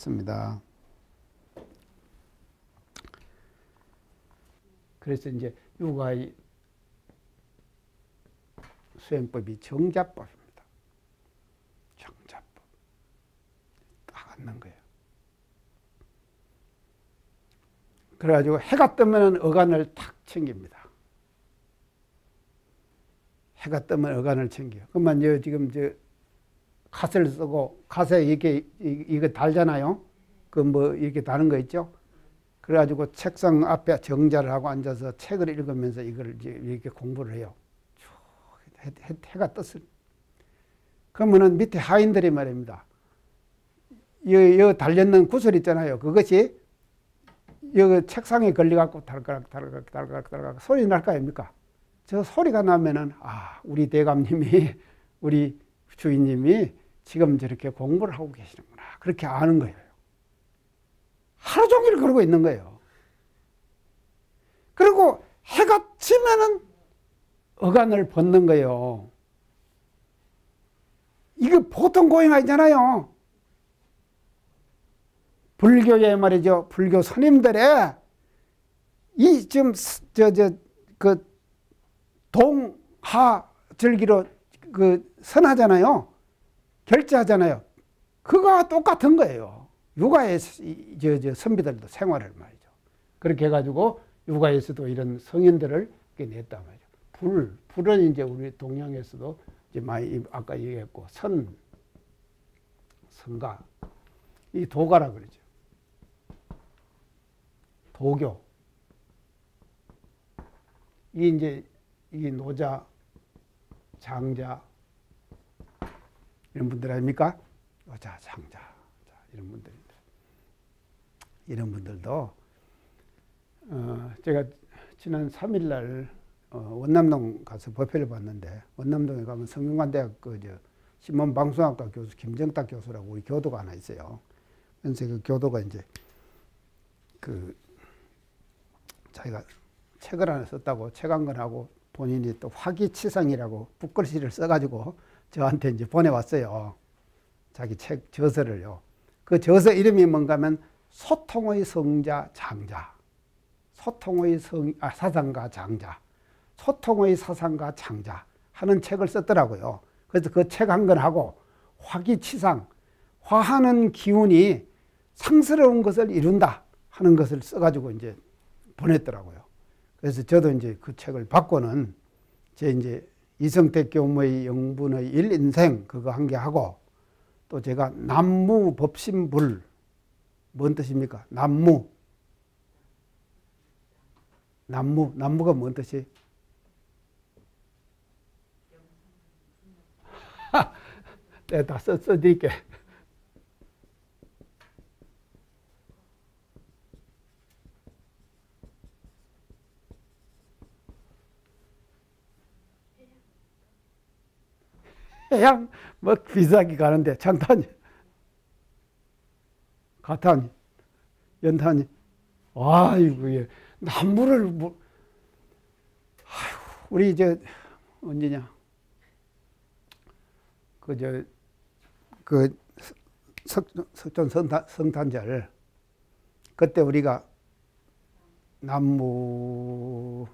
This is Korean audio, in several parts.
하겠습니다. 그래서 이제 육아의 수행법이 정자법입니다. 정자법. 딱 앉는 거예요. 그래가지고 해가 뜨면 어간을 탁 챙깁니다. 해가 뜨면 어간을 챙겨요. 그러면 지금 갓을 쓰고 갓에 이거 달잖아요. 그 뭐 이렇게 다는 거 있죠. 그래가지고 책상 앞에 정자를 하고 앉아서 책을 읽으면서 이걸 이렇게 공부를 해요. 해가 떴을. 그러면은 밑에 하인들이 말입니다. 여 달렸는 구슬 있잖아요. 그것이 여기 책상에 걸려갖고 달가락 소리 날 거 아닙니까? 저 소리가 나면은 우리 대감님이 우리 주인님이 지금 저렇게 공부를 하고 계시는구나. 그렇게 아는 거예요. 하루 종일 그러고 있는 거예요. 그리고 해가 지면은 어간을 벗는 거예요. 이거 보통 고행 아니잖아요. 불교에 말이죠. 불교 스님들의 이 지금 그 동하절기로 선하잖아요. 결제하잖아요. 그거와 똑같은 거예요. 육아의 선비들도 생활을 말이죠. 그렇게 해가지고 육아에서도 이런 성인들을 냈단 말이죠. 불은 이제 우리 동양에서도 이제 많이 아까 얘기했고 성가, 이 도가라 그러죠. 도교. 이 노자, 장자 이런 분들 아닙니까? 노자, 장자 이런 분들입니다. 이런 분들도 제가 지난 3일날 원남동 가서 법회를 봤는데, 원남동에 가면 성균관대학 신문방송학과 교수 김정탁 교수라고 우리 교도가 하나 있어요. 그래서 그 교도가 이제 자기가 책을 하나 썼다고 책 한 권 하고 본인이 또 화기치상이라고 붓글씨를 써가지고 저한테 이제 보내왔어요. 자기 책 저서를요. 그 저서 이름이 뭔가 하면 소통의 성자 장자. 소통의 사상가 장자. 소통의 사상가 장자 하는 책을 썼더라고요. 그래서 그 책 한 권 하고 화기치상, 화하는 기운이 상스러운 것을 이룬다 하는 것을 써가지고 이제 보냈더라고요. 그래서 저도 이제 그 책을 받고는 이제 이성택 교무의 영분의 일인생 그거 한 개 하고, 또 제가 남무법신불, 뭔 뜻입니까? 남무가 뭔 뜻이? 내가 다 써드릴게. 해양 뭐 비싸게 가는데 장탄이, 가탄이, 연탄이, 아이고 예. 나무를 우리 언제냐 석촌 성탄절 그때 우리가 남무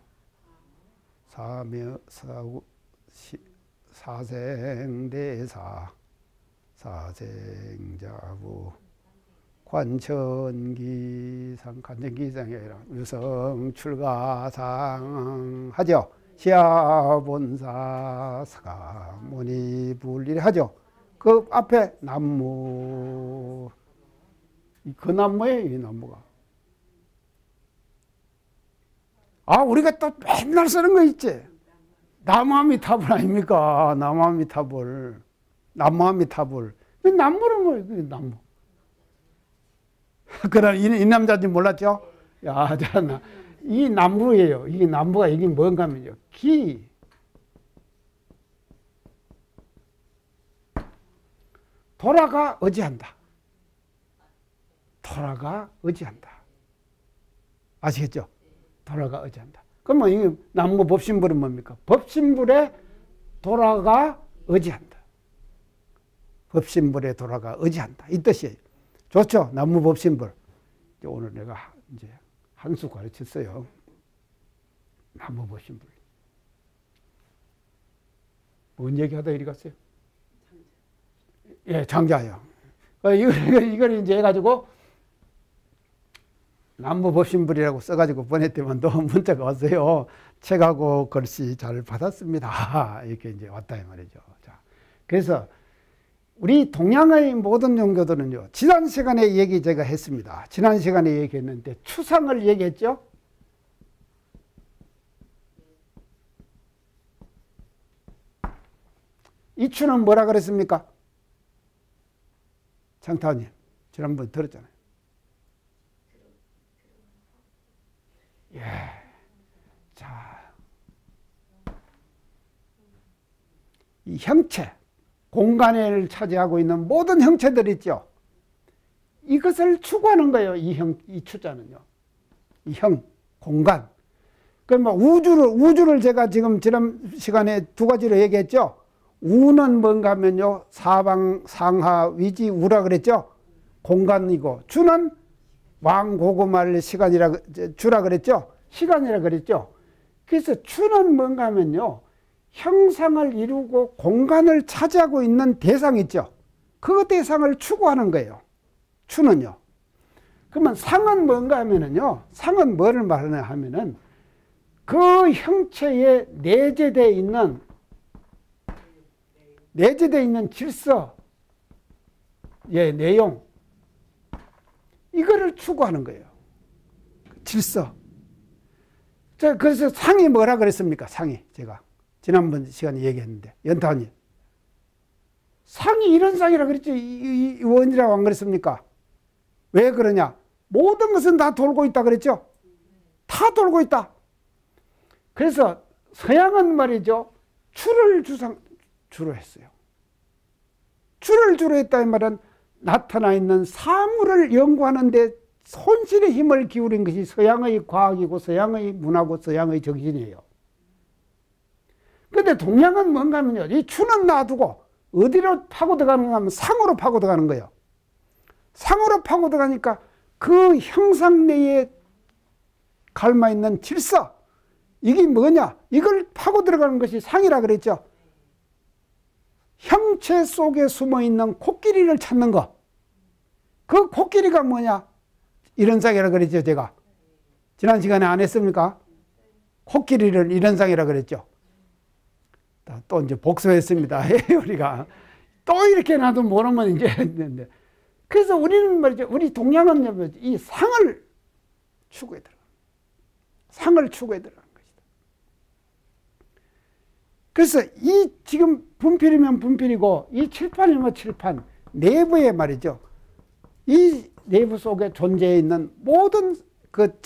사생대사 사생자부 관천기상, 관천기상이 아니라 유성출가상 하죠. 시아본사 사가모니불 이래 하죠. 그 앞에 나무, 그 나무예요, 이 나무가. 우리가 또 맨날 쓰는 거 있지. 나무아미타불 아닙니까? 나무아미타불. 나무아미타불. 나무는 뭐예요, 나무. 그럼 이 남자인지 몰랐죠? 야, 잖아. 이 나무예요. 이 나무가 이게 뭔가 하면요. 기. 돌아가 의지한다. 돌아가 의지한다. 아시겠죠? 돌아가 의지한다. 그러면 이 나무 법신불은 뭡니까? 법신불에 돌아가 의지한다. 법신불에 돌아가 의지한다. 이 뜻이에요. 좋죠. 나무법신불. 오늘 내가 이제 한 수 가르쳤어요. 나무법신불. 뭔 얘기하다 이리 갔어요? 예, 장자요. 이걸 이제 해가지고 나무법신불이라고 써가지고 보냈더만도 문자가 왔어요. 책하고 글씨 잘 받았습니다. 이렇게 이제 왔다 이 말이죠. 자, 그래서 우리 동양의 모든 종교들은요, 지난 시간에 얘기 제가 했습니다. 지난 시간에 얘기했는데 추상을 얘기했죠. 이 추는 뭐라 그랬습니까? 장타원님, 지난번 들었잖아요. 예. 자, 이 형체, 공간을 차지하고 있는 모든 형체들 있죠. 이것을 추구하는 거예요. 이 추자는요. 이 형, 공간. 그러면 우주를 제가 지금 지난 시간에 두 가지로 얘기했죠. 우는 뭔가 하면요, 사방, 상하, 위지, 우라 그랬죠. 공간이고, 주는 왕고구마를 주라 그랬죠. 시간이라 그랬죠. 그래서 추는 뭔가 하면요, 형상을 이루고 공간을 차지하고 있는 대상 있죠. 그 대상을 추구하는 거예요. 추는요. 그러면 상은 뭔가 하면은요, 상은 뭐를 말하냐 하면은 그 형체에 내재되어 있는 질서, 예, 내용, 이거를 추구하는 거예요. 질서. 자, 그래서 상이 뭐라 그랬습니까? 상이. 제가 지난번 시간에 얘기했는데, 연타원님. 상이 이런 상이라 그랬죠. 이 원이라고 안 그랬습니까? 왜 그러냐? 모든 것은 다 돌고 있다 그랬죠? 다 돌고 있다. 그래서 서양은 말이죠. 추를 주로 했어요. 추를 주로 했다는 말은 나타나 있는 사물을 연구하는 데 손실의 힘을 기울인 것이 서양의 과학이고 서양의 문화고 서양의 정신이에요. 그런데 동양은 뭔가 하면요, 이 추는 놔두고 어디로 파고 들어가는가 하면 상으로 파고 들어가는 거예요. 상으로 파고 들어가니까 그 형상 내에 갈마 있는 질서, 이게 뭐냐? 이걸 파고 들어가는 것이 상이라 그랬죠. 형체 속에 숨어 있는 코끼리를 찾는 거. 그 코끼리가 뭐냐? 이런 상이라 그랬죠, 제가. 지난 시간에 안 했습니까? 코끼리를 이런 상이라 그랬죠. 또 이제 복수했습니다. 우리가. 또 이렇게 놔도 모르면 이제 했는데. 그래서 우리는 말이죠. 우리 동양은 이 상을 추구해 들어가는. 상을 추구해 들어가는 것이다. 그래서 이 지금 분필이면 분필이고 이 칠판이면 칠판 내부에 말이죠. 이 내부 속에 존재해 있는 모든 그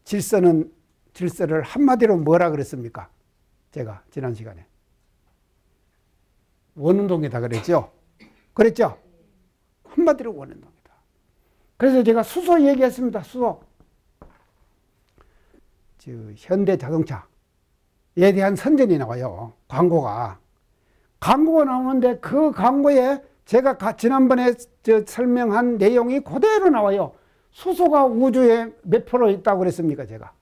질서를 한마디로 뭐라 그랬습니까? 제가 지난 시간에 원운동이다 그랬죠. 그랬죠? 한마디로 원운동이다. 그래서 제가 수소 얘기했습니다. 수소. 현대 자동차에 대한 선전이 나와요. 광고가 나오는데 그 광고에 제가 지난번에 설명한 내용이 그대로 나와요. 수소가 우주에 몇 프로 있다고 그랬습니까, 제가?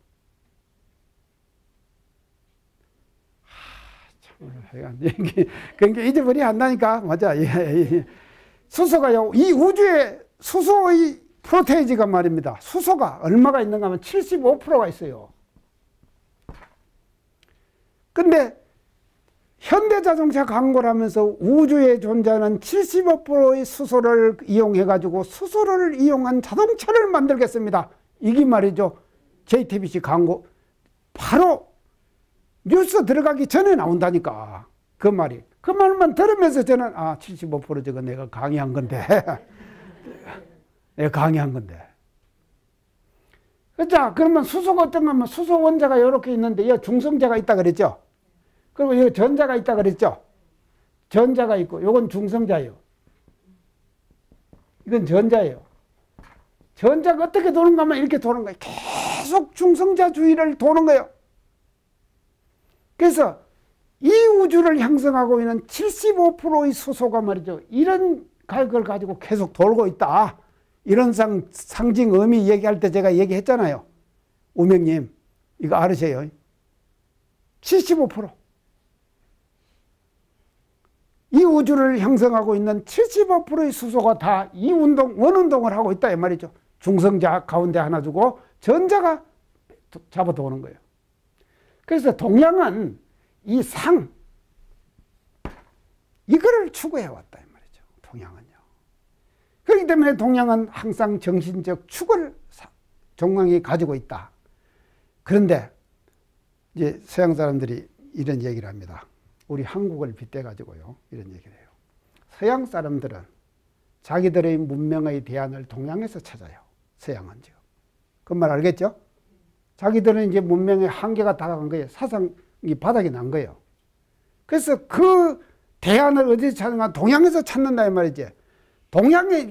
그러니까 잊어버리 한다니까. 맞아. 수소가요, 이 우주에 수소의 프로테이지가 말입니다. 수소가 얼마가 있는가 하면 75%가 있어요. 근데 현대자동차 광고를 하면서 우주에 존재하는 75%의 수소를 이용해가지고 수소를 이용한 자동차를 만들겠습니다. 이게 말이죠. JTBC 광고. 바로 뉴스 들어가기 전에 나온다니까. 그 말이. 그 말만 들으면서 저는 75% 저거 내가 강의한 건데. 내가 강의한 건데. 자, 그러면 수소가 어떤가 하면 수소 원자가 이렇게 있는데 여기 중성자가 있다 그랬죠. 그리고 여기 전자가 있다 그랬죠. 전자가 있고 이건 중성자예요. 이건 전자예요. 전자가 어떻게 도는가 하면 이렇게 도는 거예요. 계속 중성자 주위를 도는 거예요. 그래서 이 우주를 형성하고 있는 75%의 수소가 말이죠. 이런 그걸 가지고 계속 돌고 있다. 이런 상징 의미 얘기할 때 제가 얘기했잖아요. 우명님, 이거 알으세요? 75%. 이 우주를 형성하고 있는 75%의 수소가 다 이 원운동을 하고 있다. 이 말이죠. 중성자 가운데 하나 두고 전자가 잡아도는 거예요. 그래서 동양은 이 이거를 추구해왔다. 이 말이죠. 동양은요. 그렇기 때문에 동양은 항상 정신적 축을 종강이 가지고 있다. 그런데 이제 서양 사람들이 이런 얘기를 합니다. 우리 한국을 빗대가지고요. 이런 얘기를 해요. 서양 사람들은 자기들의 문명의 대안을 동양에서 찾아요. 서양은 지금. 그 말 알겠죠? 자기들은 이제 문명의 한계가 다가간 거예요. 사상이 바닥이 난 거예요. 그래서 그 대안을 어디서 찾는가? 동양에서 찾는다 이 말이지.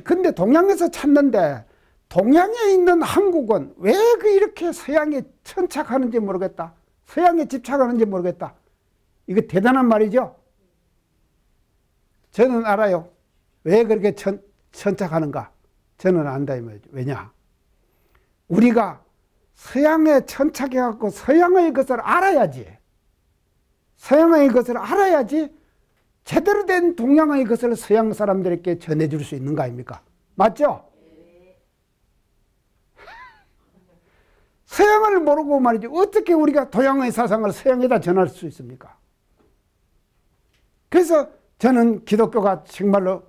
근데 동양에서 찾는데 동양에 있는 한국은 왜 이렇게 서양에 천착하는지 모르겠다. 서양에 집착하는지 모르겠다. 이거 대단한 말이죠. 저는 알아요. 왜 그렇게 천착하는가? 저는 안다 이 말이죠. 왜냐? 우리가 서양에 천착해갖고 서양의 것을 알아야지. 서양의 것을 알아야지 제대로 된 동양의 것을 서양 사람들에게 전해줄 수 있는 거 아닙니까? 맞죠? 서양을 모르고 말이죠. 어떻게 우리가 동양의 사상을 서양에다 전할 수 있습니까? 그래서 저는 기독교가 정말로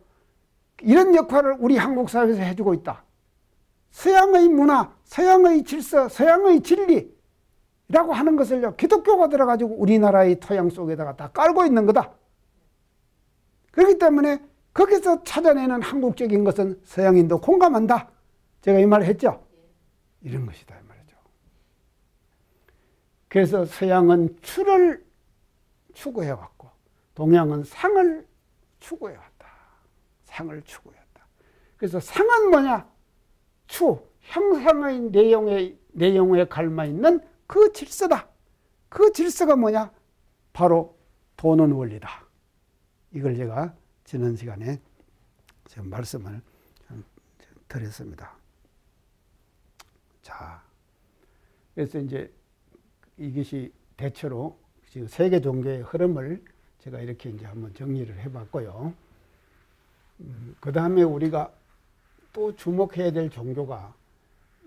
이런 역할을 우리 한국 사회에서 해주고 있다. 서양의 문화, 서양의 질서, 서양의 진리라고 하는 것을요. 기독교가 들어가지고 우리나라의 토양 속에다가 다 깔고 있는 거다. 그렇기 때문에 거기서 찾아내는 한국적인 것은 서양인도 공감한다. 제가 이 말을 했죠. 이런 것이다 이 말이죠. 그래서 서양은 추를 추구해왔고 동양은 상을 추구해왔다. 상을 추구했다. 그래서 상은 뭐냐? 형상의 내용에 갈마있는 그 질서다. 그 질서가 뭐냐? 바로 도는 원리다. 이걸 제가 지난 시간에 지금 말씀을 드렸습니다. 자, 그래서 이제 이것이 대체로 지금 세계 종교의 흐름을 제가 이렇게 이제 한번 정리를 해봤고요. 그 다음에 우리가 또 주목해야 될 종교가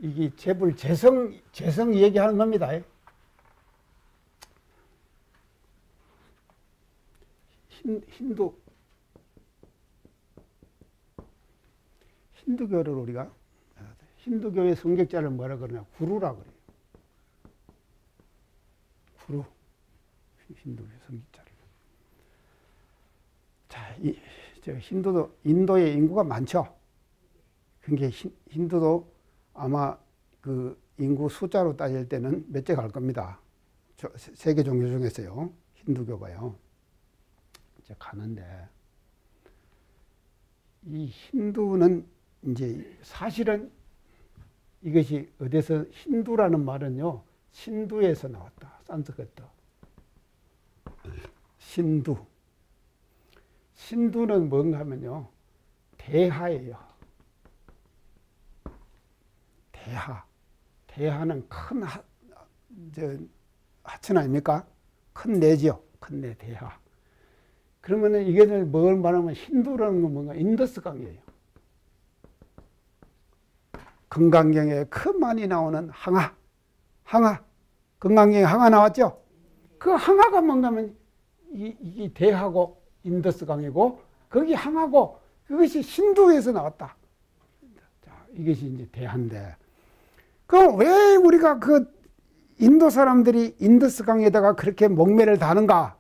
이게 재불 재성 얘기하는 겁니다. 힌두교를 우리가 힌두교의 성격자를 뭐라 그러냐? 구루라 그래요. 구루. 힌두교의 성격자를. 자, 인도의 인구가 많죠. 그게 힌두도 아마 그 인구 숫자로 따질 때는 몇째 갈 겁니다. 세계 종교 중에서요. 힌두교가요. 이제 가는데 이 힌두는 이제 사실은 이것이 어디서 힌두라는 말은요. 신두에서 나왔다. 산스크리트. 신두. 신두는 뭔가 하면요. 대하예요. 대하는 큰 하천 아닙니까? 큰 내죠. 큰 내, 대하. 그러면은 이게 뭘 말하면 힌두라는 건 뭔가 인더스 강이에요. 금강경에 큰 많이 나오는 항하. 금강경에 항하 나왔죠? 그 항하가 뭔가 하면 이 대하고 인더스 강이고 거기 항하고 그것이 힌두에서 나왔다. 자, 이것이 이제 대하인데. 그럼 왜 우리가 그 인도 사람들이 인더스 강에다가 그렇게 목매를 다는가?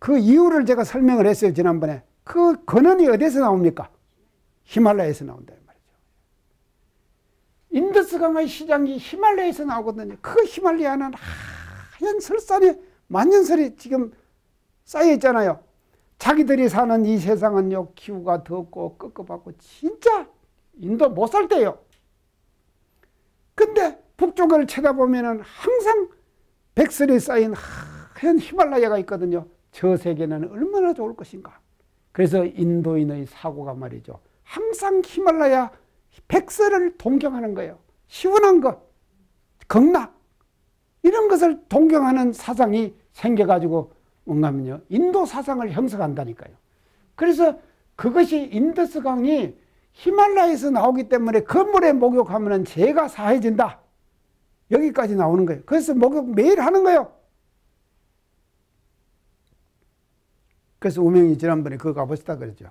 그 이유를 제가 설명을 했어요, 지난번에. 그 근원이 어디서 나옵니까? 히말라야에서 나온다, 이 말이죠. 인더스 강의 시장이 히말라야에서 나오거든요. 그 히말라야는 하얀 설산에 만년설이 지금 쌓여 있잖아요. 자기들이 사는 이 세상은요, 기후가 덥고 끄급하고 진짜 인도 못 살 때요. 근데 북쪽을 쳐다보면은 항상 백설이 쌓인 하얀 히말라야가 있거든요. 저 세계는 얼마나 좋을 것인가. 그래서 인도인의 사고가 말이죠. 항상 히말라야 백설을 동경하는 거예요. 시원한 것, 극락 이런 것을 동경하는 사상이 생겨가지고 뭔가 하면요, 인도 사상을 형성한다니까요. 그래서 그것이 인더스 강이 히말라야에서 나오기 때문에 그 물에 목욕하면 죄가 사해진다. 여기까지 나오는 거예요. 그래서 목욕 매일 하는 거예요. 그래서 우명이 지난번에 그거 가보시다 그랬죠.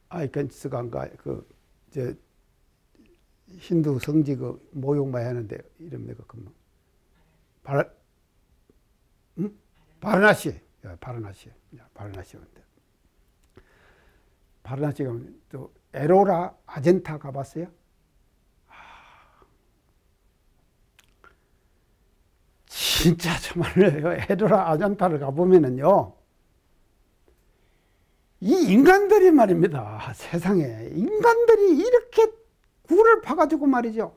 아이켄스 강가 힌두 성지 목욕 많이 하는데 이름 내가 금방 바라나시. 바라나시 가면 또 에로라 아젠타 가봤어요? 진짜 정말로요. 에로라 아젠타를 가보면은요, 이 인간들이 말입니다. 세상에 인간들이 이렇게 굴을 파가지고 말이죠.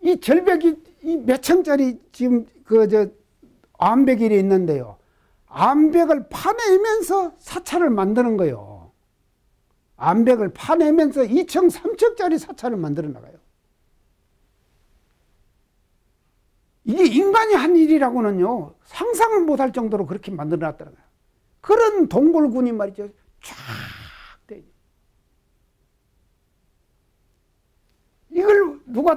이 절벽이 이 몇 층짜리 지금 암벽이 있는데요. 암벽을 파내면서 사찰을 만드는 거예요. 암벽을 파내면서 2층, 3층짜리 사찰을 만들어 나가요. 이게 인간이 한 일이라고는요, 상상을 못할 정도로 그렇게 만들어 놨더라고요. 그런 동굴군이 말이죠. 쫙 돼. 이걸 누가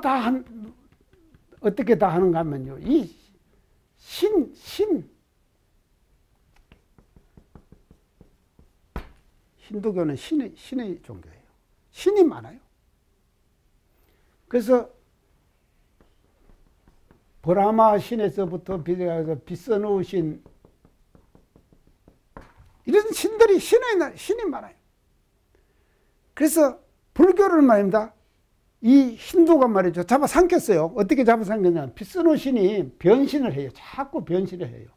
어떻게 다 하는가 하면요. 이 힌두교는 신의 종교예요. 신이 많아요. 그래서 브라마 신에서부터 비롯해서 비스누 신, 이런 신들이 신이 많아요. 그래서 불교를 말입니다. 이 힌두가 말이죠. 잡아삼켰어요. 어떻게 잡아삼켰냐. 비스누 신이 변신을 해요. 자꾸 변신을 해요.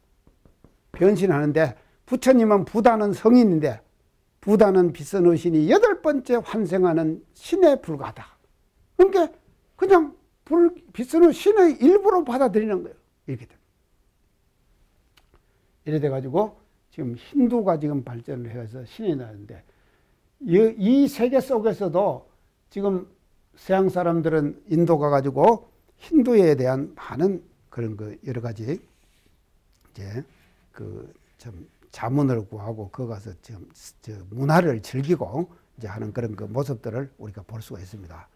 변신하는데 부처님은 부다는 성인인데 부다는 비스누 신이 8번째 환생하는 신에 불과하다. 그러니까 그냥 비스누 신의 일부로 받아들이는 거예요. 이렇게 됩니다. 이래 돼가지고 지금 힌두가 지금 발전을 해서 신이 나는데 이 세계 속에서도 지금 서양 사람들은 인도 가가지고 힌두에 대한 많은 그런 여러 가지 이제 참 자문을 구하고 거 가서 지금 문화를 즐기고 이제 하는 그런 모습들을 우리가 볼 수가 있습니다.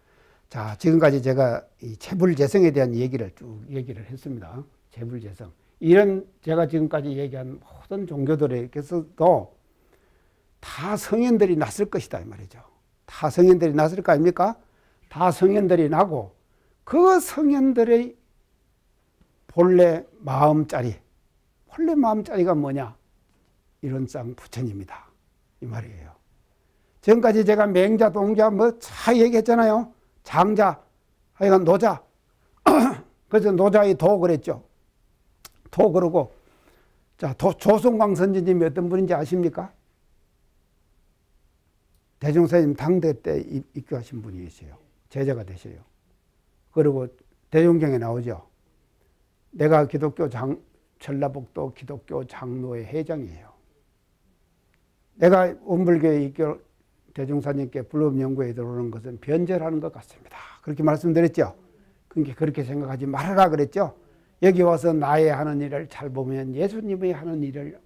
자, 지금까지 제가 이 체불재성에 대한 얘기를 쭉 얘기를 했습니다. 체불재성. 이런 제가 지금까지 얘기한 모든 종교들에게서도 다 성현들이 났을 것이다 이 말이죠. 다 성현들이 났을 거 아닙니까? 다 성현들이 나고 그 성현들의 본래 마음자리가 뭐냐? 이론상 부처님이다 이 말이에요. 지금까지 제가 맹자, 동자 다 얘기했잖아요. 장자, 하여간 노자. 그래서 노자의 도 그랬죠. 도 그러고, 자, 조성광 선지님이 어떤 분인지 아십니까? 대종사님 당대 때 입교하신 분이 계세요. 제자가 되셔요. 그리고 대종경에 나오죠. 내가 전라북도 기독교 장로회 회장이에요. 내가 원불교에 입교 대종사님께 불법 연구에 들어오는 것은 변절하는 것 같습니다. 그렇게 말씀드렸죠. 그러니까 그렇게 생각하지 말아라 그랬죠. 여기 와서 나의 하는 일을 잘 보면 예수님의 하는 일을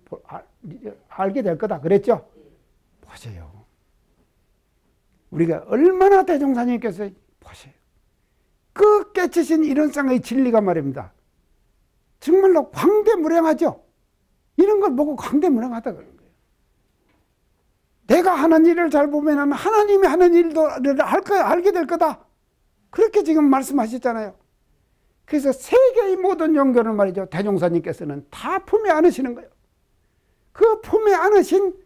알게 될 거다 그랬죠. 보세요. 우리가 얼마나 대종사님께서 보세요. 그 깨치신 이론상의 진리가 말입니다. 정말로 광대무량하죠. 이런 걸 보고 광대무량하다 그러는 거예요. 내가 하는 일을 잘 보면 하나님이 하는 일도 알게 될 거다. 그렇게 지금 말씀하셨잖아요. 그래서 세계의 모든 종교를 말이죠. 대종사님께서는 다 품에 안으시는 거예요. 그 품에 안으신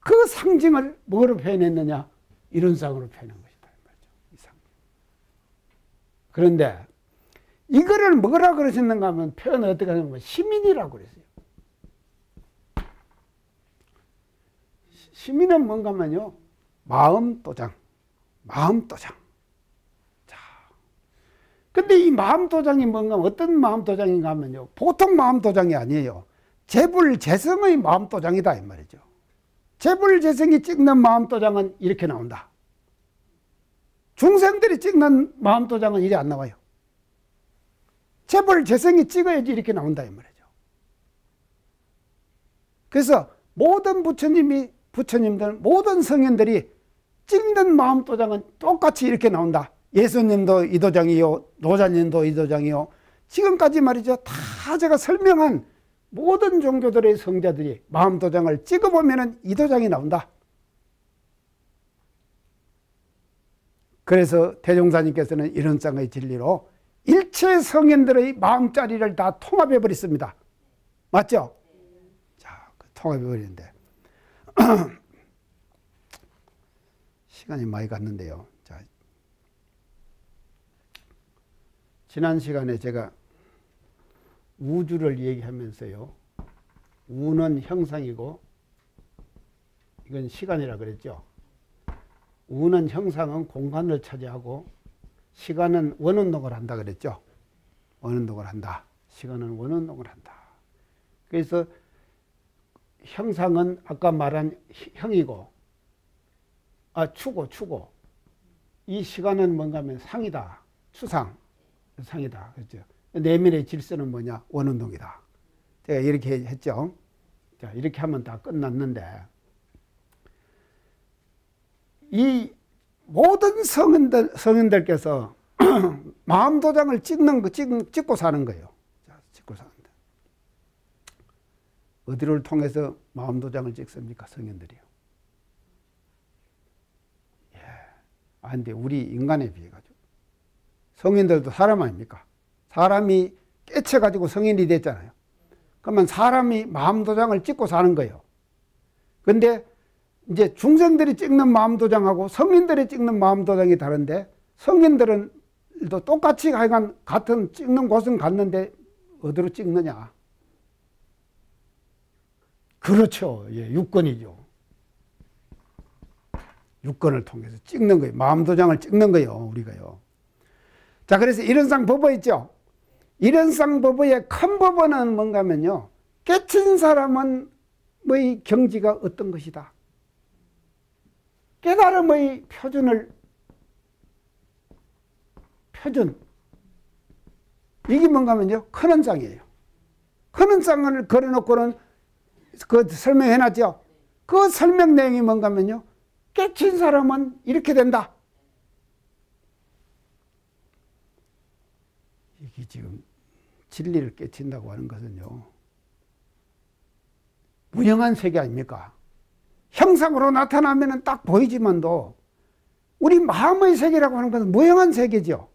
그 상징을 뭐로 표현했느냐? 이론상으로 표현한 것이다. 이 상징. 그런데 이거를 뭐라 그러셨는가 하면 표현을 어떻게 하냐면 시민이라고 그랬어요. 시민은 뭔가 하면요. 마음도장. 자. 근데 이 마음도장이 뭔가 어떤 마음도장인가 하면요. 보통 마음도장이 아니에요. 재불재성의 마음도장이다 이 말이죠. 재불재성이 찍는 마음도장은 이렇게 나온다. 중생들이 찍는 마음도장은 이래 안 나와요. 재불재성이 찍어야지 이렇게 나온다 이 말이죠. 그래서 모든 부처님들 모든 성현들이 찍는 마음도장은 똑같이 이렇게 나온다. 예수님도 이 도장이요, 노자님도 이 도장이요. 지금까지 말이죠. 다 제가 설명한 모든 종교들의 성자들이 마음도장을 찍어보면 이 도장이 나온다. 그래서 대종사님께서는 이런 쌍의 진리로 일체 성현들의 마음자리를 다 통합해버렸습니다. 맞죠? 자, 통합해버리는데 시간이 많이 갔는데요. 자, 지난 시간에 제가 우주를 얘기하면서요. 우는 형상이고 이건 시간이라 그랬죠. 우는 형상은 공간을 차지하고 시간은 원운동을 한다 그랬죠. 원운동을 한다. 시간은 원운동을 한다. 그래서 형상은 아까 말한 형이고 추고 이 시간은 뭔가 하면 상이다. 추상. 상이다. 그렇죠. 내면의 질서는 뭐냐? 원운동이다. 제가 이렇게 했죠. 자, 이렇게 하면 다 끝났는데 이 모든 성인들께서 마음도장을 찍고 사는 거예요. 자, 찍고 사는데 어디를 통해서 마음도장을 찍습니까? 성인들이요. 예. 근데 우리 인간에 비해 가지고 성인들도 사람 아닙니까? 사람이 깨쳐가지고 성인이 됐잖아요. 그러면 사람이 마음도장을 찍고 사는 거예요. 근데 이제 중생들이 찍는 마음도장하고 성인들이 찍는 마음도장이 다른데 성인들은 또 똑같이 하여간 같은 찍는 곳은 갔는데 어디로 찍느냐? 그렇죠. 예, 육권이죠. 육권을 통해서 찍는 거예요. 마음도장을 찍는 거예요. 우리가요. 자, 그래서 일원상 법어 있죠. 일원상 법어의 큰 법어는 뭔가 하면요. 깨친 사람은 뭐의 경지가 어떤 것이다. 깨달음의 표준. 이게 뭔가 하면요. 큰 원상이에요. 큰 원상을 걸어놓고는 그 설명해놨죠. 그 설명 내용이 뭔가 하면요. 깨친 사람은 이렇게 된다. 이게 지금 진리를 깨친다고 하는 것은요. 무형한 세계 아닙니까? 형상으로 나타나면 딱 보이지만도 우리 마음의 세계라고 하는 것은 무형한 세계죠.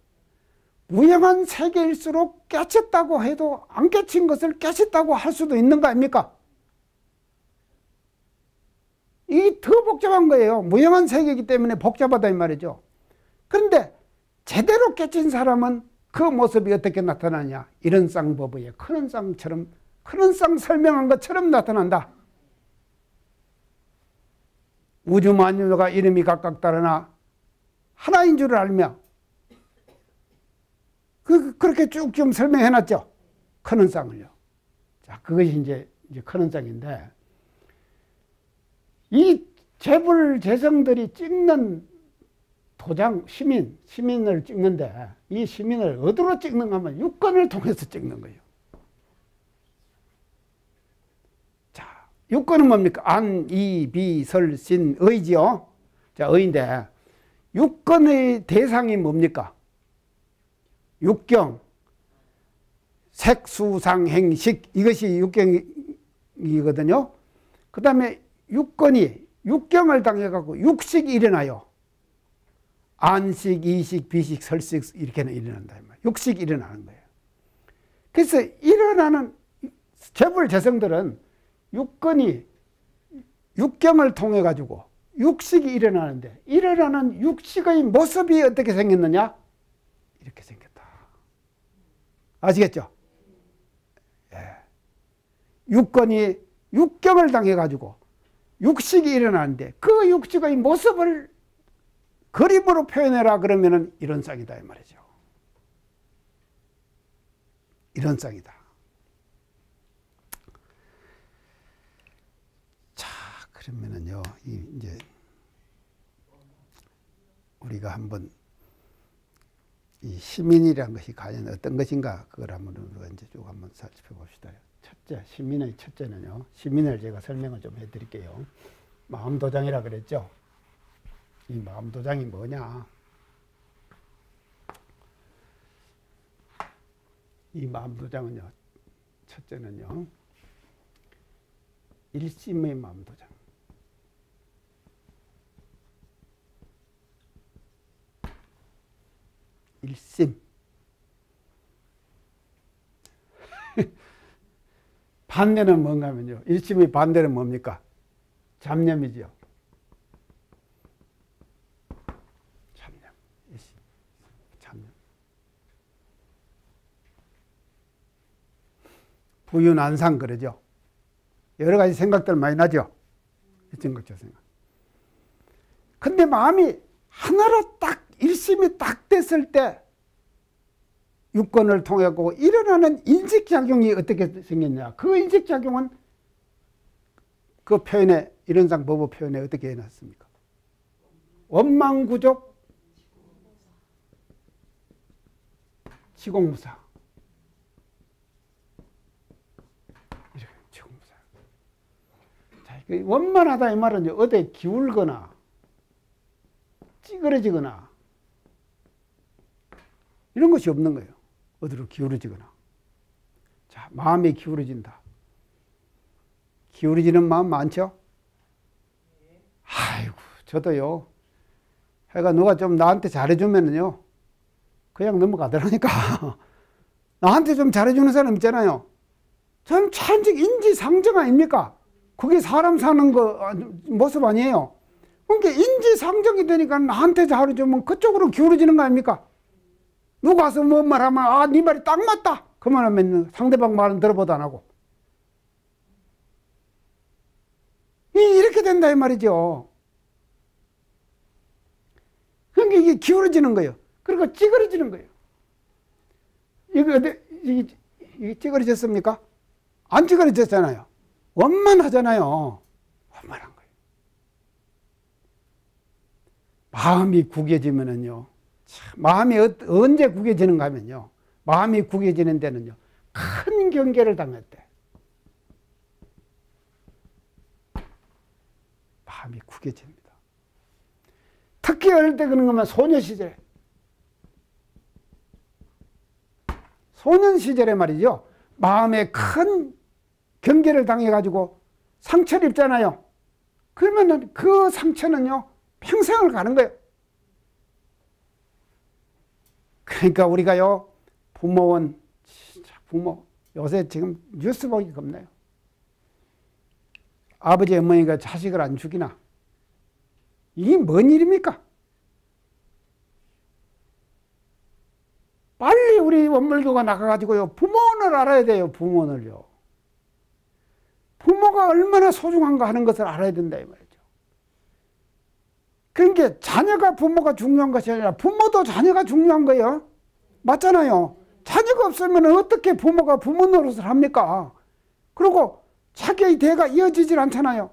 무형한 세계일수록 깨쳤다고 해도 안 깨친 것을 깨쳤다고 할 수도 있는 거 아닙니까? 이게 더 복잡한 거예요. 무형한 세계이기 때문에 복잡하다 이 말이죠. 그런데 제대로 깨친 사람은 그 모습이 어떻게 나타나냐? 이런 쌍법의 큰 쌍처럼, 큰 쌍 설명한 것처럼 나타난다. 우주 만유가 이름이 각각 다르나 하나인 줄을 알며 그렇게 쭉 좀 설명해놨죠. 큰 쌍을요. 자, 그것이 이제 큰 쌍인데 이 재불재성들이 찍는 도장, 시민을 찍는데 이 시민을 어디로 찍는가 하면 육권을 통해서 찍는 거예요. 자, 육권은 뭡니까? 안, 이, 비, 설, 신, 의지요. 자, 의인데 육권의 대상이 뭡니까? 육경, 색, 수, 상, 행, 식 이것이 육경이거든요. 그 다음에 육권이 육경을 당해갖고 육식이 일어나요. 안식, 이식, 비식, 설식 이렇게는 일어난다. 육식이 일어나는 거예요. 그래서 일어나는 재불재성들은 육권이 육경을 통해 가지고 육식이 일어나는데 일어나는 육식의 모습이 어떻게 생겼느냐? 이렇게 생겼다. 아시겠죠? 예. 육권이 육경을 당해 가지고 육식이 일어나는데 그 육식의 모습을 그림으로 표현해라 그러면은 이런 쌍이다 이 말이죠. 이런 쌍이다. 자, 그러면은요, 이제 우리가 한번 이 시민이라는 것이 과연 어떤 것인가 그걸 한번 우리가 이제 쭉 한번 살펴봅시다. 첫째, 시민의 첫째는요, 시민을 제가 설명을 좀 해드릴게요. 마음도장이라 그랬죠. 이 마음도장이 뭐냐? 이 마음도장은요, 첫째는요, 일심의 마음도장. 일심. 반대는 뭔가 하면요. 일심의 반대는 뭡니까? 잡념이죠. 잡념. 일심. 잡념. 부윤안상 그러죠. 여러 가지 생각들 많이 나죠. 이 생각 저 생각. 근데 마음이 하나로 딱 일심이 딱 됐을 때 유권을 통해 고 일어나는 인식작용이 어떻게 생겼냐. 그 인식작용은 그 표현에, 이론상 법의 표현에 어떻게 해놨습니까? 원망구족 지공무사. 이렇게 지공무사. 자, 원만하다 이 말은 어디에 기울거나 찌그러지거나 이런 것이 없는 거예요. 어디로 기울어지거나. 자, 마음이 기울어진다. 기울어지는 마음 많죠? 아이고, 저도요. 해가 누가 좀 나한테 잘해주면은요, 그냥 넘어가더라니까. 나한테 좀 잘해주는 사람 있잖아요. 전 천직 인지상정 아닙니까? 그게 사람 사는 거 모습 아니에요. 그러니까 인지상정이 되니까 나한테 잘해주면 그쪽으로 기울어지는 거 아닙니까? 누가 와서 뭔 말하면, 아, 네 말이 딱 맞다. 그만하면 상대방 말은 들어보도 안 하고. 이렇게 된다, 이 말이죠. 그러니까 이게 기울어지는 거예요. 그리고 찌그러지는 거예요. 이게 찌그러졌습니까? 안 찌그러졌잖아요. 원만하잖아요. 원만한 거예요. 마음이 구겨지면은요. 마음이 언제 구겨지는가 하면요. 마음이 구겨지는 데는요. 큰 경계를 당했대. 마음이 구겨집니다. 특히 어릴 때 그런 거면 소녀 시절에. 소년 시절에 말이죠. 마음에 큰 경계를 당해가지고 상처를 입잖아요. 그러면은 그 상처는요. 평생을 가는 거예요. 그러니까 우리가요. 부모원, 진짜 부모. 요새 지금 뉴스 보기 겁나요. 아버지, 어머니가 자식을 안 죽이나. 이게 뭔 일입니까? 빨리 우리 원물교가 나가가지고요. 부모원을 알아야 돼요. 부모원을요. 부모가 얼마나 소중한가 하는 것을 알아야 된다 이 말이죠. 그러니까 자녀가 부모가 중요한 것이 아니라 부모도 자녀가 중요한 거예요. 맞잖아요. 자녀가 없으면 어떻게 부모가 부모 노릇을 합니까? 그리고 자기의 대가 이어지질 않잖아요.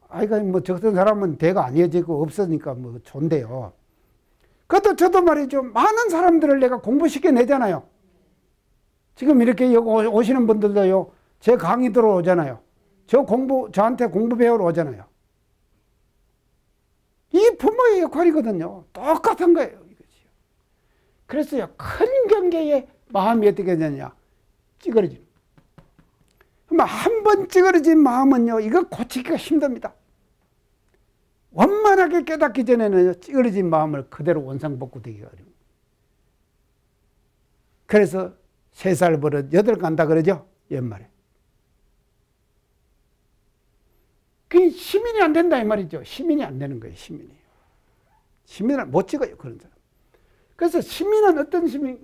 아이가 뭐 저런 사람은 대가 안 이어지고 없으니까 뭐 좋은데요. 그것도 저도 말이죠. 많은 사람들을 내가 공부시켜내잖아요. 지금 이렇게 여기 오시는 분들도요. 제 강의 들어오잖아요. 저한테 공부 배우러 오잖아요. 이 부모의 역할이거든요. 똑같은 거예요. 이것이요. 그래서요. 큰 경계에 마음이 어떻게 되느냐. 찌그러지는. 한 번 찌그러진 마음은요. 이거 고치기가 힘듭니다. 원만하게 깨닫기 전에는 찌그러진 마음을 그대로 원상복구되기가 어려워요. 그래서 3살 버릇 8 간다 그러죠. 옛말에. 그 시민이 안 된다 이 말이죠. 시민이 안 되는 거예요. 시민이. 시민을 못 찍어요. 그런 사람. 그래서 시민은 어떤 시민?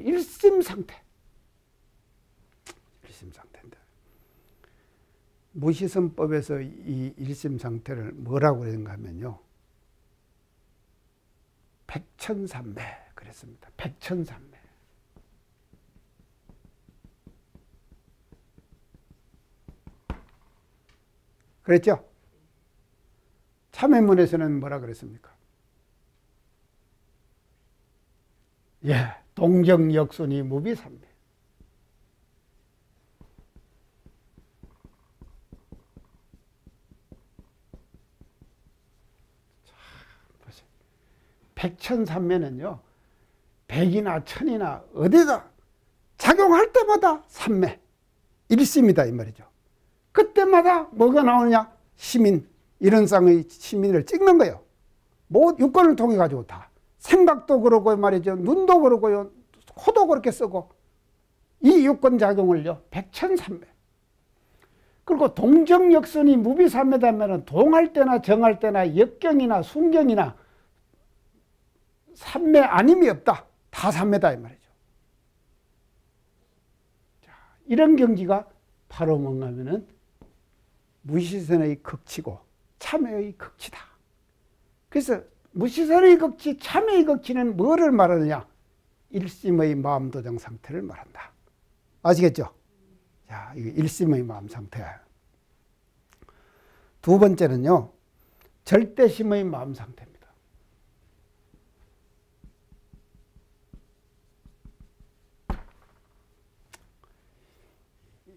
일심상태. 일심상태인데. 무시선법에서 이 일심상태를 뭐라고 그랬는가 하면요. 백천삼매 그랬습니다. 백천삼매. 그랬죠? 삼회문에서는 뭐라 그랬습니까? 예, 동정역순이 무비삼매. 백천삼매는요, 백이나 천이나 어디다 작용할 때마다 삼매, 일심이다 이 말이죠. 그때마다 뭐가 나오느냐? 시민, 이런 쌍의 시민을 찍는 거예요. 뭐 유권을 통해 가지고 다. 생각도 그러고 말이죠. 눈도 그러고요. 코도 그렇게 쓰고. 이 유권 작용을요. 백천삼매. 그리고 동정역순이 무비삼매다면 동할 때나 정할 때나 역경이나 순경이나 삼매 아님이 없다. 다 삼매다 이 말이죠. 자, 이런 경지가 바로 뭔가 하면은 무시선의 극치고 참회의 극치다. 그래서 무시선의 극치, 참회의 극치는 뭐를 말하느냐? 일심의 마음도정 상태를 말한다. 아시겠죠? 자, 이게 일심의 마음 상태야. 두 번째는요, 절대심의 마음 상태입니다.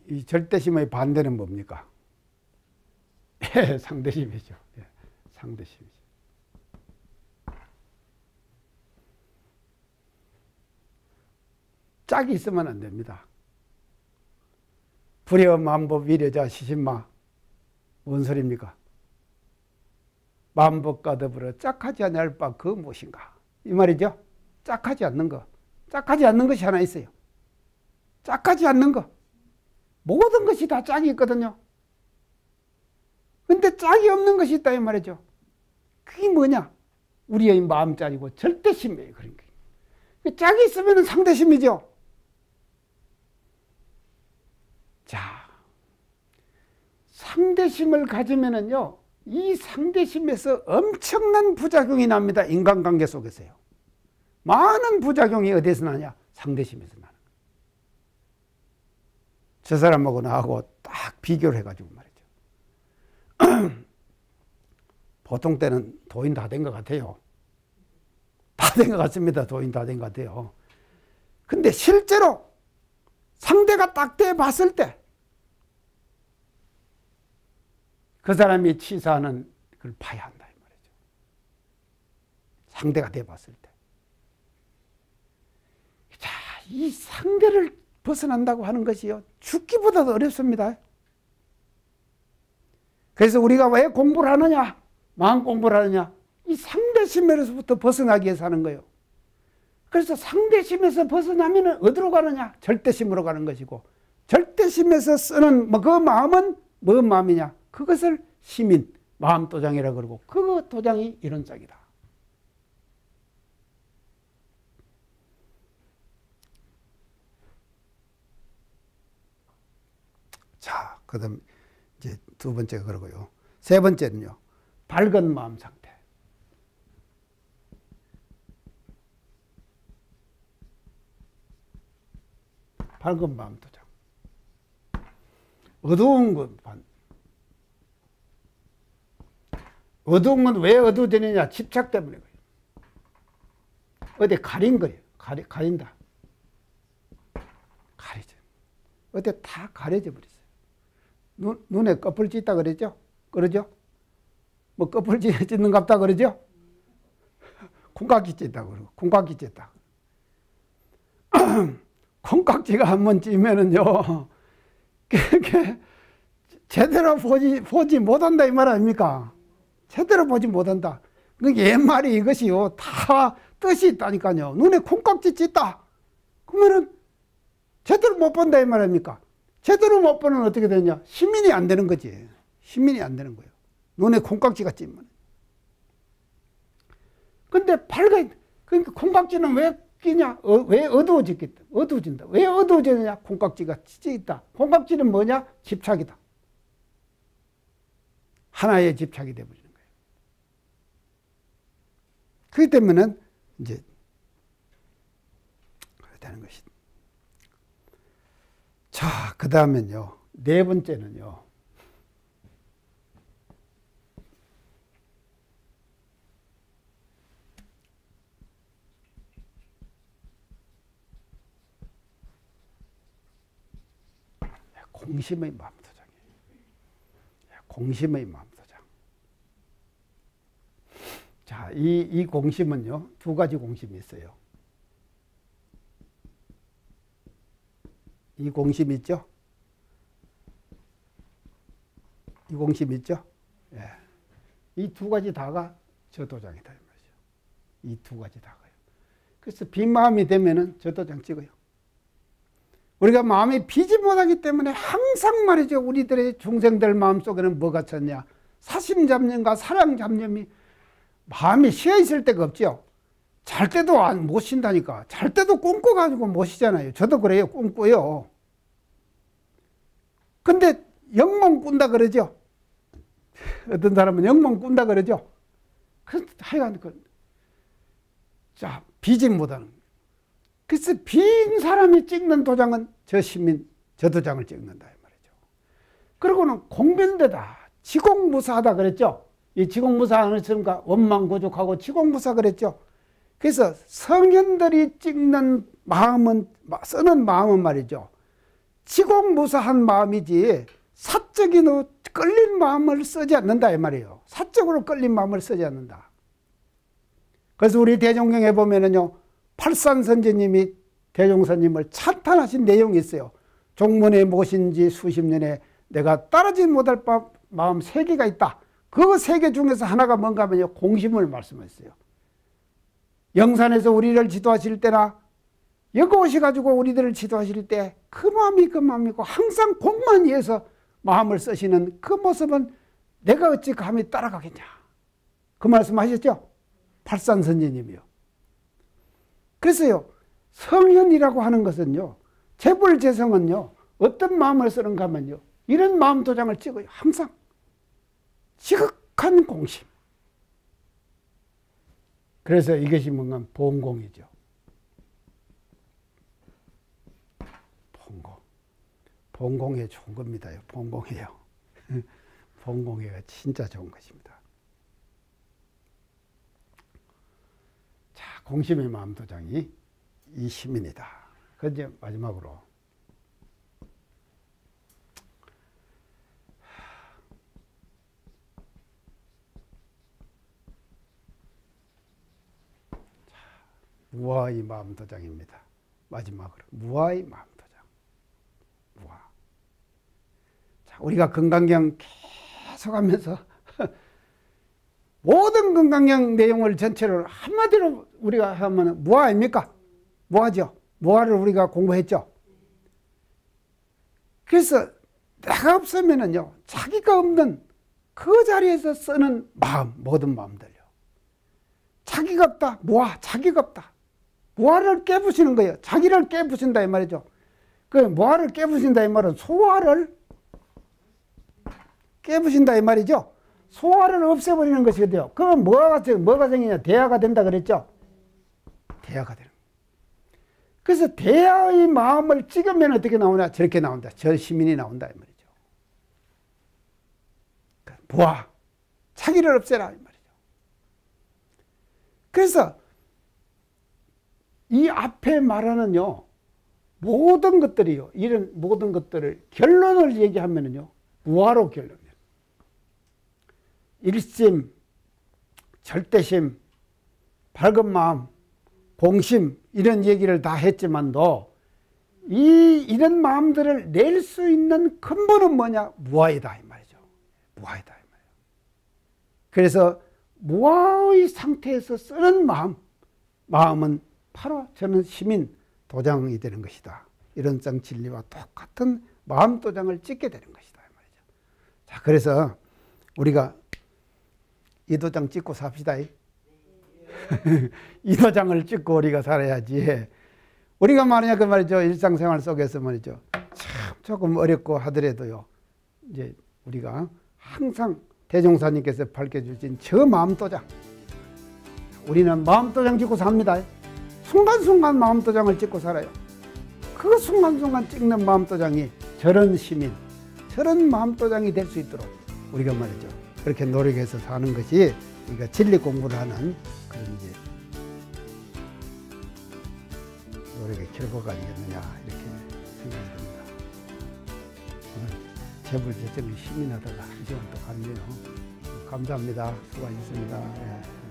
이 절대심의 반대는 뭡니까? 예, 상대심이죠. 예, 상대심이죠. 짝이 있으면 안 됩니다. 불여 만법 위려자 시신마. 뭔 소리입니까? 만법과 더불어 짝하지 않을 바 그 무엇인가. 이 말이죠. 짝하지 않는 거. 짝하지 않는 것이 하나 있어요. 짝하지 않는 거. 모든 것이 다 짝이 있거든요. 근데 짝이 없는 것이 있다 이 말이죠. 그게 뭐냐? 우리의 마음짝이고 절대심이에요. 그러니까. 짝이 있으면 상대심이죠. 자, 상대심을 가지면은요, 이 상대심에서 엄청난 부작용이 납니다. 인간관계 속에서요. 많은 부작용이 어디서 나냐? 상대심에서 나는. 저 사람하고 나하고 딱 비교를 해가지고 말이죠. 보통 때는 도인 다 된 것 같아요. 다 된 것 같습니다. 도인 다 된 것 같아요. 근데 실제로 상대가 딱 돼 봤을 때 그 사람이 치사하는 걸 봐야 한다 이 말이죠. 상대가 돼 봤을 때. 자, 이 상대를 벗어난다고 하는 것이요, 죽기보다도 어렵습니다. 그래서 우리가 왜 공부를 하느냐? 마음 공부를 하느냐? 이 상대심에서부터 벗어나기 위해서 하는 거예요. 그래서 상대심에서 벗어나면 어디로 가느냐? 절대심으로 가는 것이고, 절대심에서 쓰는 그 마음은 뭔 마음이냐? 그것을 시민, 마음도장이라고 그러고, 그 도장이 이런 짝이다. 자, 그 다음 이제 두 번째가 그러고요. 세 번째는요, 밝은 마음 상태. 밝은 마음 도장. 어두운 것 반. 어두운 건 왜 어두워지느냐? 집착 때문에 그래요. 어디 가린 거예요. 가린다. 가려져. 어디 다 가려져 버렸어요. 눈에 꺼풀 찢다 그러죠? 그러죠? 뭐 꺼풀 찢는 갑다 그러죠? 콩깍지 찢다 그러고, 콩깍지 찢다. 콩깍지가 한번 찌면은요, 제대로 보지 못한다 이 말 아닙니까? 제대로 보지 못한다. 옛말에 이것이요, 다 뜻이 있다니까요. 눈에 콩깍지 찢다. 그러면은 제대로 못 본다 이 말 아닙니까? 제대로 못 보면 어떻게 되냐? 시민이 안 되는 거지. 시민이 안 되는 거예요. 눈에 콩깍지가 찌면. 근데 그러니까 콩깍지는 왜 끼냐? 왜 어두워지겠다? 어두워진다. 왜 어두워지느냐? 콩깍지가 찢어 있다. 콩깍지는 뭐냐? 집착이다. 하나의 집착이 되어버리는 거예요. 그렇기 때문에 이제 그렇게 되는 것이다. 자, 그 다음엔요, 네 번째는요, 공심의 마음도장이에요. 공심의 마음도장. 자, 이 공심은요, 두 가지 공심이 있어요. 이 공심 있죠? 이 공심 있죠? 예. 이 두 가지 다가 저도장이다, 이 말이죠. 이 두 가지 다가요. 그래서 빈 마음이 되면은 저도장 찍어요. 우리가 마음이 비지 못하기 때문에 항상 말이죠. 우리들의 중생들 마음속에는 뭐가 쳤냐? 사심잡념과 사랑잡념이 마음이 쉬어있을 데가 없죠. 잘 때도 못 쉰다니까. 잘 때도 꿈꿔가지고 못 쉬잖아요. 저도 그래요. 꿈꿔요. 근데 영몽 꾼다 그러죠. 어떤 사람은 영몽 꾼다 그러죠. 하여간 자, 비지 못하는. 그래서 빈 사람이 찍는 도장은 저 시민, 저 도장을 찍는다 이 말이죠. 그리고는 공변되다, 지공무사하다 그랬죠. 이 지공무사하는 것과 원망고족하고 지공무사 그랬죠. 그래서 성현들이 찍는 마음은, 쓰는 마음은 말이죠, 지공무사한 마음이지 사적인 끌린 마음을 쓰지 않는다 이 말이에요. 사적으로 끌린 마음을 쓰지 않는다. 그래서 우리 대종경에 보면은요, 팔산선지님이 대종사님을 찬탄하신 내용이 있어요. 종문에 모신 지 수십 년에 내가 따르지 못할 마음 세 개가 있다. 그 세 개 중에서 하나가 뭔가 하면요, 공심을 말씀하셨어요. 영산에서 우리를 지도하실 때나 여기 오셔가지고 우리들을 지도하실 때 그 마음이 그 마음이고 항상 공만 위해서 마음을 쓰시는 그 모습은 내가 어찌 감히 따라가겠냐. 그 말씀 하셨죠? 팔산선지님이요. 그래서요, 성현이라고 하는 것은요, 재불재성은요, 어떤 마음을 쓰는가 하면요, 이런 마음 도장을 찍어요. 항상 지극한 공심. 그래서 이것이 뭔가 본공이죠. 본공. 본공에 좋은 겁니다. 본공이에요. 본공회가 진짜 좋은 것입니다. 자, 공심의 마음도장이 이 시민이다. 그 이제 마지막으로 무아의 마음도장입니다. 마지막으로 무아의 마음도장. 무아. 자, 우리가 건강경 계속하면서 모든 건강경 내용을 전체를 한마디로 우리가 하면 무아 아닙니까? 무아죠. 무아를 우리가 공부했죠. 그래서 내가 없으면은요, 자기가 없는 그 자리에서 쓰는 마음, 모든 마음들요. 자기가 없다, 무아, 자기가 없다. 무아를 깨부시는 거예요. 자기를 깨부신다 이 말이죠. 그 무아를 깨부신다 이 말은 소아를 깨부신다 이 말이죠. 소아를 없애버리는 것이거든요. 그러면 뭐가 생기냐? 대하가 된다 그랬죠. 대하가 되는. 그래서 대하의 마음을 찍으면 어떻게 나오냐? 저렇게 나온다. 저 시민이 나온다 이 말이죠. 무아, 자기를 없애라 이 말이죠. 그래서 이 앞에 말하는요, 모든 것들이요, 이런 모든 것들을 결론을 얘기하면은요, 무아로 결론이에요. 일심, 절대심, 밝은 마음, 공심, 이런 얘기를 다 했지만도 이런 마음들을 낼 수 있는 근본은 뭐냐? 무아이다 이 말이죠. 무아이다 이 말이에요. 그래서 무아의 상태에서 쓰는 마음은 바로 저는 시민 도장이 되는 것이다. 이런 정진리와 똑같은 마음 도장을 찍게 되는 것이다 이 말이죠. 자, 그래서 우리가 이 도장 찍고 삽시다. 이 도장을 찍고 우리가 살아야지. 우리가 말이냐 그 말이죠. 일상생활 속에서 말이죠. 참 조금 어렵고 하더라도요, 이제 우리가 항상 대종사님께서 밝혀주신 저 마음 도장, 우리는 마음 도장 찍고 삽니다. 순간순간 마음 도장을 찍고 살아요. 그 순간순간 찍는 마음 도장이 저런 시민, 저런 마음 도장이 될 수 있도록 우리가 말이죠, 그렇게 노력해서 사는 것이 우리가 진리 공부를 하는 그런 이제 노력의 결과가 아니겠느냐 이렇게 생각이 듭니다. 재벌 제정의 시민하다가 이제는 또 갔네요. 감사합니다. 수고하셨습니다. 예.